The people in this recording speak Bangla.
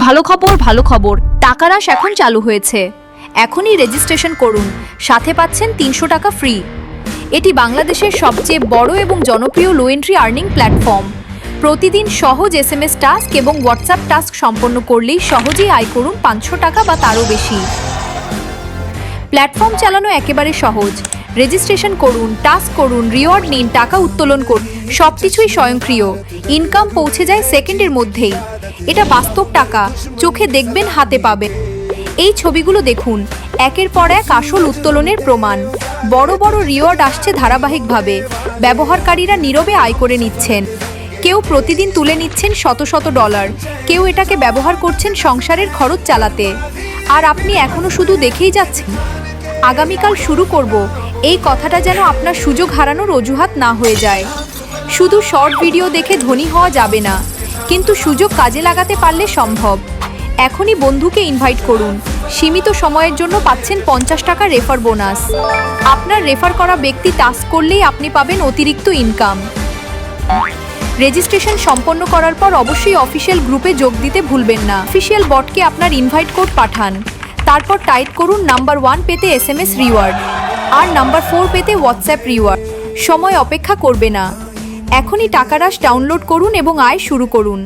ভালো খবর, টাকারাশ এখন চালু হয়েছে। এখনই রেজিস্ট্রেশন করুন, সাথে পাচ্ছেন 300 টাকা ফ্রি। এটি বাংলাদেশের সবচেয়ে বড় এবং জনপ্রিয় লো এন্ট্রি আর্নিং প্ল্যাটফর্ম। প্রতিদিন সহজ এসএমএস টাস্ক এবং হোয়াটসঅ্যাপ টাস্ক সম্পন্ন করলেই সহজেই আয় করুন 500 টাকা বা তারও বেশি। প্ল্যাটফর্ম চালানো একেবারে সহজ। রেজিস্ট্রেশন করুন, টাস্ক করুন, রিওয়ার্ড নিন, টাকা উত্তোলন করুন, সবকিছুই স্বয়ংক্রিয়। ইনকাম পৌঁছে যায় সেকেন্ডের মধ্যেই। এটা বাস্তব টাকা, চোখে দেখবেন, হাতে পাবেন। এই ছবিগুলো দেখুন, একের পর এক আসল উত্তোলনের প্রমাণ। বড় বড় রিওয়ার্ড আসছে ধারাবাহিকভাবে। ব্যবহারকারীরা নীরবে আয় করে নিচ্ছেন। কেউ প্রতিদিন তুলে নিচ্ছেন শত শত ডলার, কেউ এটাকে ব্যবহার করছেন সংসারের খরচ চালাতে। আর আপনি এখনো শুধু দেখেই যাচ্ছেন। আগামীকাল শুরু করব, এই কথাটা যেন আপনার সুযোগ হারানোর অজুহাত না হয়ে যায়। শুধু শর্ট ভিডিও দেখে ধনী হওয়া যাবে না, কিন্তু সুযোগ কাজে লাগাতে পারলে সম্ভব। এখনই বন্ধুকে ইনভাইট করুন। সীমিত সময়ের জন্য পাচ্ছেন 50 টাকা রেফার বোনাস। আপনার রেফার করা ব্যক্তি টাস্ক করলেই আপনি পাবেন অতিরিক্ত ইনকাম। রেজিস্ট্রেশন সম্পন্ন করার পর অবশ্যই অফিসিয়াল গ্রুপে যোগ দিতে ভুলবেন না। অফিসিয়াল বটকে আপনার ইনভাইট কোড পাঠান। তারপর টাইপ করুন নাম্বার 1 পেতে এসএমএস রিওয়ার্ড আর নাম্বার 4 পেতে হোয়াটসঅ্যাপ রিওয়ার্ড। সময় অপেক্ষা করবে না, এখনই টাকারাশ ডাউনলোড করুন এবং আয় শুরু করুন।